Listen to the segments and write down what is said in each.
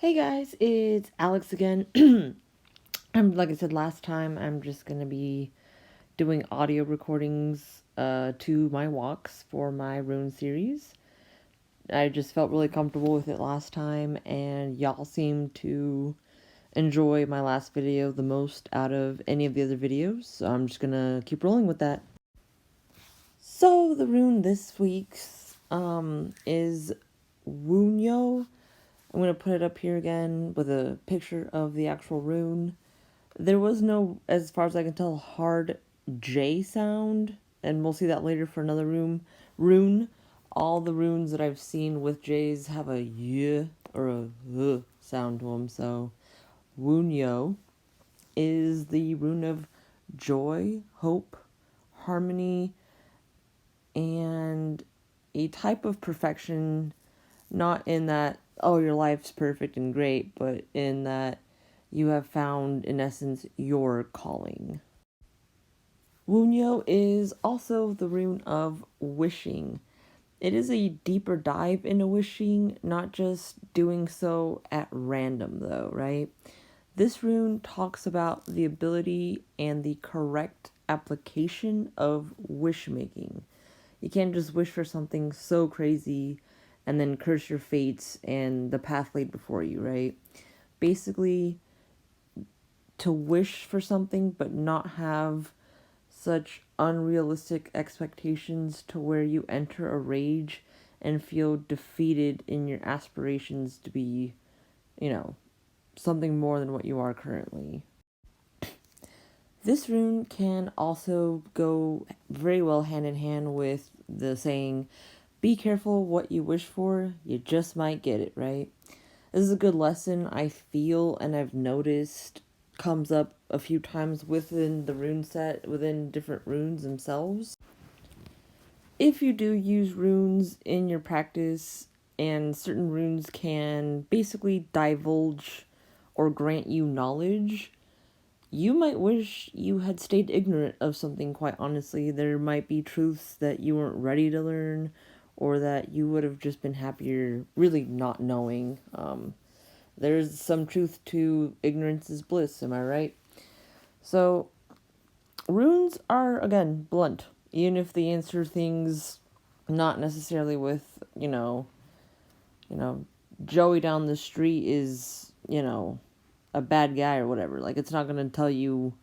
Hey guys, it's Alex again. Like I said last time, I'm just gonna be doing audio recordings to my walks for my rune series. I just felt really comfortable with it last time, and y'all seemed to enjoy my last video the most out of any of the other videos, so I'm just gonna keep rolling with that. So the rune this week's is Wunjo. I'm going to put it up here again with a picture of the actual rune. There was no, as far as I can tell, hard J sound, and we'll see that later for another rune. All the runes that I've seen with J's have a Y or a sound to them, so Wunjo is the rune of joy, hope, harmony, and a type of perfection, not in that, oh, your life's perfect and great, but in that you have found, in essence, your calling. Wunjo is also the rune of wishing. It is a deeper dive into wishing, not just doing so at random, though, right? This rune talks about the ability and the correct application of wish making. You can't just wish for something so crazy and then curse your fates and the path laid before you, right? Basically, to wish for something but not have such unrealistic expectations to where you enter a rage and feel defeated in your aspirations to be, something more than what you are currently. This rune can also go very well hand in hand with the saying, be careful what you wish for, you just might get it, right? This is a good lesson I feel and I've noticed comes up a few times within the rune set, within different runes themselves. If you do use runes in your practice, and certain runes can basically divulge or grant you knowledge, you might wish you had stayed ignorant of something, quite honestly. There might be truths that you weren't ready to learn, or that you would have just been happier really not knowing. There's some truth to ignorance is bliss, am I right? So, runes are, again, blunt. Even if they answer things not necessarily with, Joey down the street is, a bad guy or whatever. Like, it's not going to tell you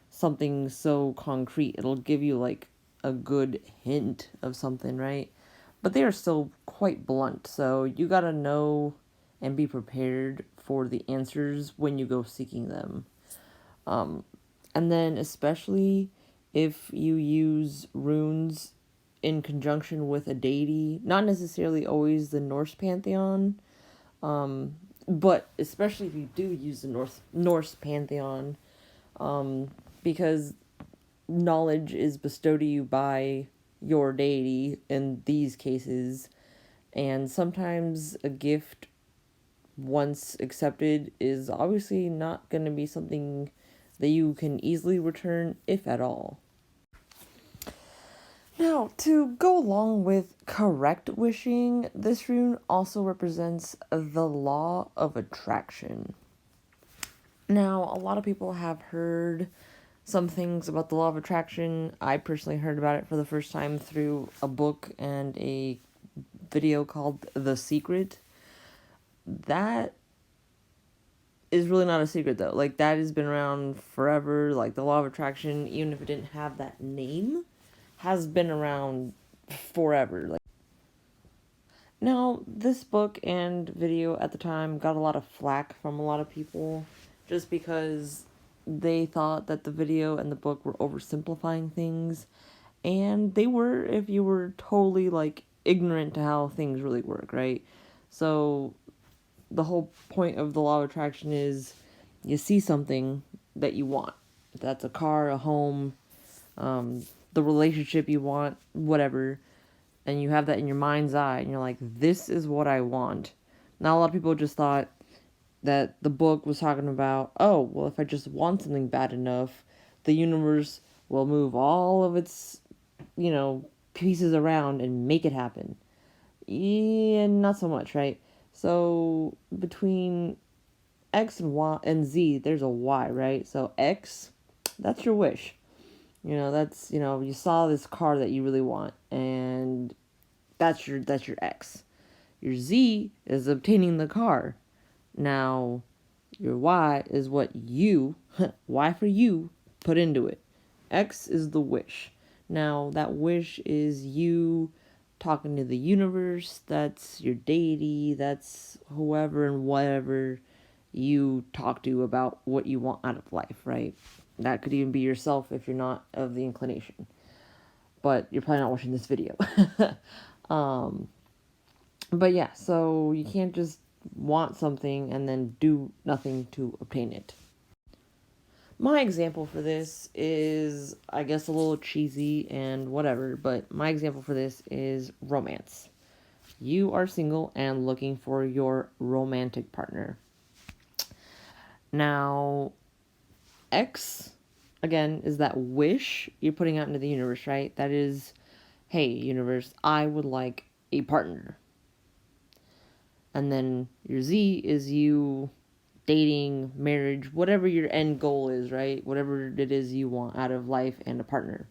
something so concrete. It'll give you, like, a good hint of something, right? But they are still quite blunt, so you gotta know and be prepared for the answers when you go seeking them. And then, especially if you use runes in conjunction with a deity, not necessarily always the Norse pantheon, but especially if you do use the Norse pantheon, because knowledge is bestowed to you by your deity in these cases, and sometimes a gift, once accepted, is obviously not going to be something that you can easily return, if at all. Now, to go along with correct wishing, this rune also represents the law of attraction. Now, a lot of people have heard some things about the law of attraction. I personally heard about it for the first time through a book and a video called The Secret. That is really not a secret, though. Like, that has been around forever. Like, the law of attraction, even if it didn't have that name, has been around forever. Like, now, this book and video at the time got a lot of flack from a lot of people just because they thought that the video and the book were oversimplifying things, and they were if you were totally, like, ignorant to how things really work, right? So the whole point of the law of attraction is you see something that you want. That's a car, a home, the relationship you want, whatever, and you have that in your mind's eye, and you're like, this is what I want. Now, a lot of people just thought that the book was talking about, oh, well, if I just want something bad enough, the universe will move all of its, pieces around and make it happen. Yeah, not so much, right? So, between X and Y and Z, there's a Y, right? So X, that's your wish. That's, you saw this car that you really want, and that's your X. Your Z is obtaining the car. Now, your Y is what you, Y for you, put into it. X is the wish. Now, that wish is you talking to the universe. That's your deity. That's whoever and whatever you talk to about what you want out of life, right? That could even be yourself if you're not of the inclination. But you're probably not watching this video. um, but yeah, so you can't just want something and then do nothing to obtain it. My example for this is, I guess, a little cheesy and whatever, but my example for this is romance. You are single and looking for your romantic partner. Now, X, again, is that wish you're putting out into the universe, right? That is, hey, universe, I would like a partner. And then your Z is you dating, marriage, whatever your end goal is, right? Whatever it is you want out of life and a partner.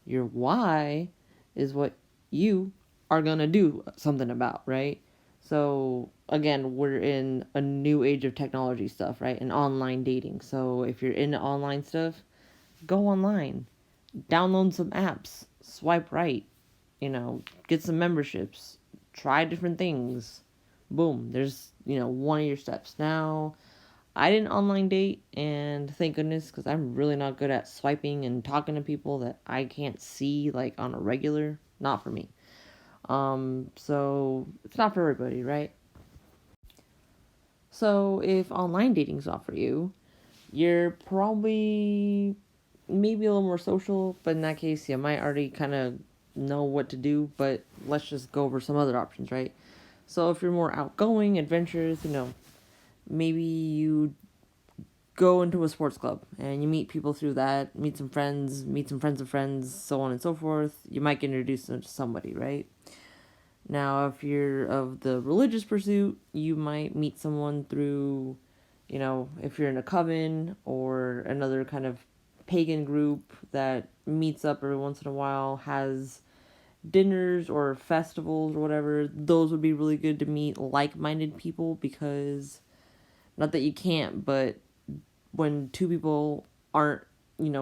Your Y is what you are going to do something about, right? So, again, we're in a new age of technology stuff, right? And online dating. So, if you're into online stuff, go online, download some apps, swipe right, get some memberships, try different things. Boom, there's, one of your steps. Now, I didn't online date, and thank goodness, because I'm really not good at swiping and talking to people that I can't see, like, on a regular. Not for me. So, it's not for everybody, right? So, if online dating's not for you, you're probably maybe a little more social, but in that case, you might already kind of know what to do, but let's just go over some other options, right? So, if you're more outgoing, adventurous, maybe you go into a sports club and you meet people through that, meet some friends of friends, so on and so forth. You might get introduced to somebody, right? Now, if you're of the religious pursuit, you might meet someone through, if you're in a coven or another kind of pagan group that meets up every once in a while, has dinners or festivals or whatever. Those would be really good to meet like-minded people, because not that you can't, but when two people aren't,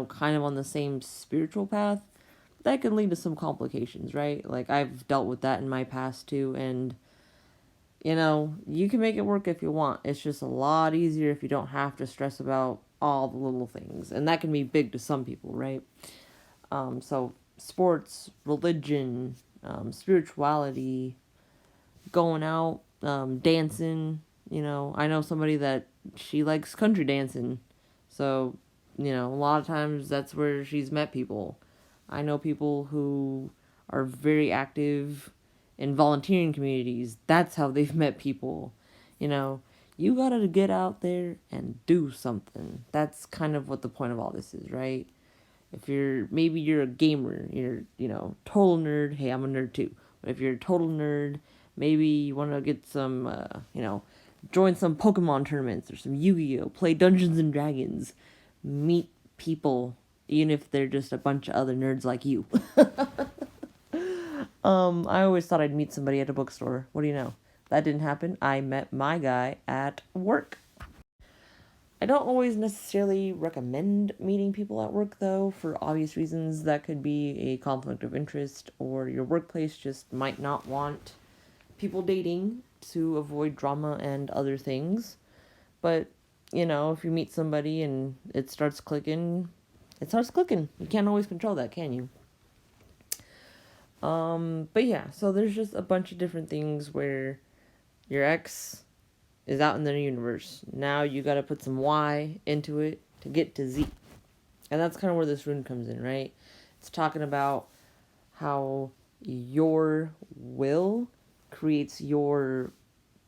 kind of on the same spiritual path, that can lead to some complications, right? Like, I've dealt with that in my past too, and, you can make it work if you want. It's just a lot easier if you don't have to stress about all the little things, and that can be big to some people, right? So, sports, religion, spirituality, going out, dancing. I know somebody that she likes country dancing. So, a lot of times that's where she's met people. I know people who are very active in volunteering communities. That's how they've met people. You know, you gotta get out there and do something. That's kind of what the point of all this is, right? If maybe you're a gamer, you're, total nerd. Hey, I'm a nerd too. But if you're a total nerd, maybe you want to get some, join some Pokemon tournaments or some Yu-Gi-Oh, play Dungeons and Dragons, meet people, even if they're just a bunch of other nerds like you. I always thought I'd meet somebody at a bookstore. What do you know? That didn't happen. I met my guy at work. I don't always necessarily recommend meeting people at work, though, for obvious reasons. That could be a conflict of interest, or your workplace just might not want people dating to avoid drama and other things. But, if you meet somebody and it starts clicking, it starts clicking. You can't always control that, can you? But yeah, so there's just a bunch of different things where your ex is out in the universe. Now you got to put some Y into it to get to Z. And that's kind of where this rune comes in, right? It's talking about how your will creates your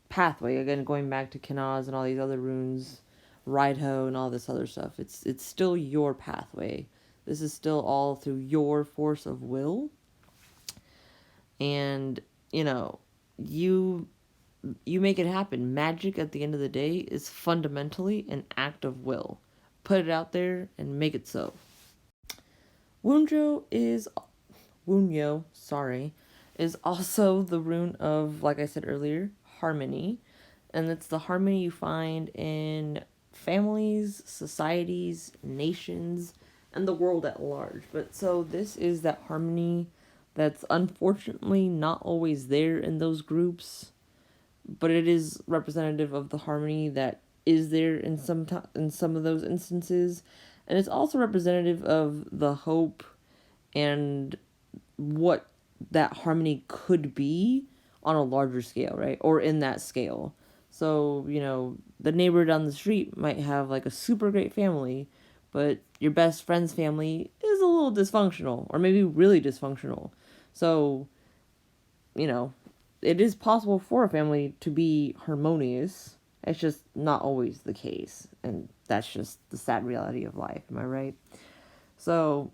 pathway. Again, going back to Kenaz and all these other runes, Rideho and all this other stuff. It's still your pathway. This is still all through your force of will. And, you you make it happen. Magic at the end of the day is fundamentally an act of will. Put it out there and make it so. Wunjo is Wunjo, sorry, is also the rune of, like I said earlier, harmony. And it's the harmony you find in families, societies, nations, and the world at large. But so this is that harmony that's unfortunately not always there in those groups, but it is representative of the harmony that is there in some of those instances, and it's also representative of the hope and what that harmony could be on a larger scale, right? Or in that scale. So, the neighbor down the street might have like a super great family, but your best friend's family is a little dysfunctional, or maybe really dysfunctional. So, it is possible for a family to be harmonious. It's just not always the case. And that's just the sad reality of life. Am I right? So,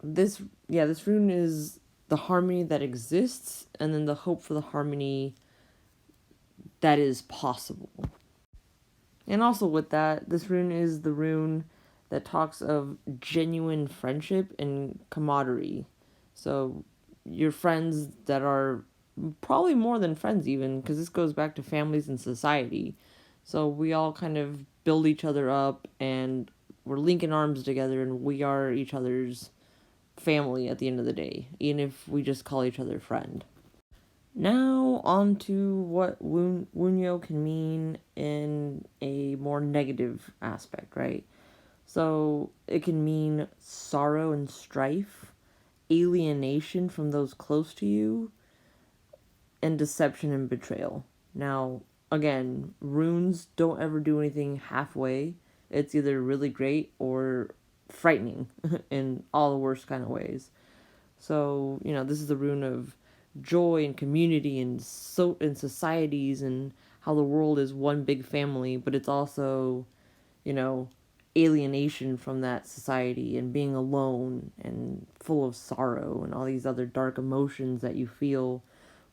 this rune is the harmony that exists, and then the hope for the harmony that is possible. And also with that, this rune is the rune that talks of genuine friendship and camaraderie. So your friends that are probably more than friends even, because this goes back to families and society. So we all kind of build each other up, and we're linking arms together, and we are each other's family at the end of the day, even if we just call each other friend. Now on to what Wunjo can mean in a more negative aspect, right? So it can mean sorrow and strife, alienation from those close to you, and deception and betrayal. Now, again, runes don't ever do anything halfway. It's either really great or frightening in all the worst kind of ways. So, this is the rune of joy and community and societies and how the world is one big family, but it's also, alienation from that society and being alone and full of sorrow and all these other dark emotions that you feel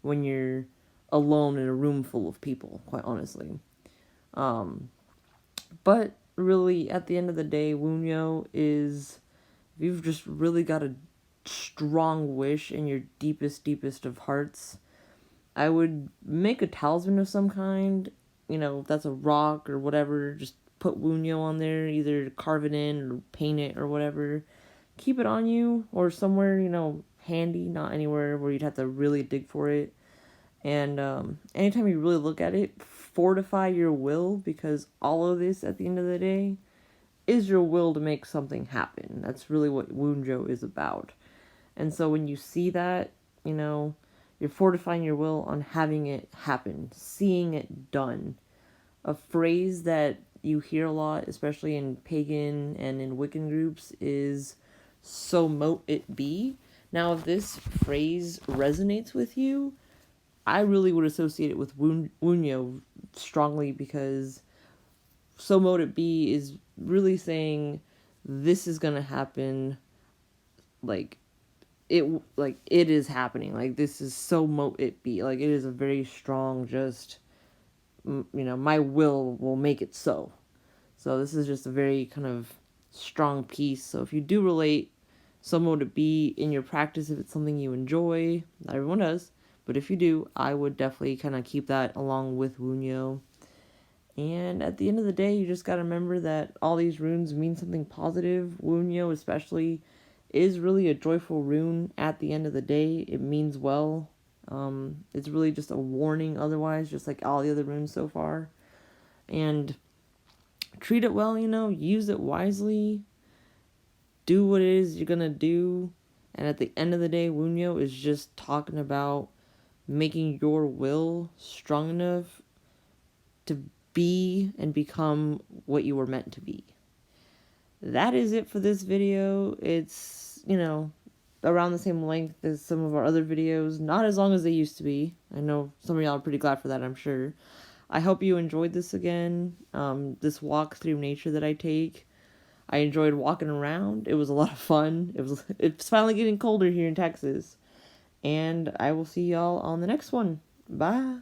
when you're alone in a room full of people, quite honestly. But really, at the end of the day, Wunjo is, if you've just really got a strong wish in your deepest of hearts, I would make a talisman of some kind. If that's a rock or whatever, just put Wunjo on there, either carve it in or paint it or whatever. Keep it on you or somewhere, handy, not anywhere where you'd have to really dig for it. And anytime you really look at it, fortify your will, because all of this at the end of the day is your will to make something happen. That's really what Wunjo is about. And so when you see that, you're fortifying your will on having it happen, seeing it done. A phrase that you hear a lot, especially in pagan and in Wiccan groups, is "so mote it be." Now, if this phrase resonates with you, I really would associate it with Wunjo strongly, because "so mote it be" is really saying this is gonna happen, it is happening, this is so mote it be, it is a very strong, just, my will make it so. So this is just a very kind of strong piece. So if you do relate "so mote it be" in your practice, if it's something you enjoy, not everyone does, but if you do, I would definitely kind of keep that along with Wunjo. And at the end of the day, you just got to remember that all these runes mean something positive. Wunjo especially is really a joyful rune at the end of the day. It means well. It's really just a warning otherwise, just like all the other runes so far. And treat it well, use it wisely. Do what it is you're going to do. And at the end of the day, Wunjo is just talking about making your will strong enough to be and become what you were meant to be. That is it for this video. It's, around the same length as some of our other videos. Not as long as they used to be. I know some of y'all are pretty glad for that, I'm sure. I hope you enjoyed this again. This walk through nature that I take. I enjoyed walking around. It was a lot of fun. It's finally getting colder here in Texas. And I will see y'all on the next one. Bye.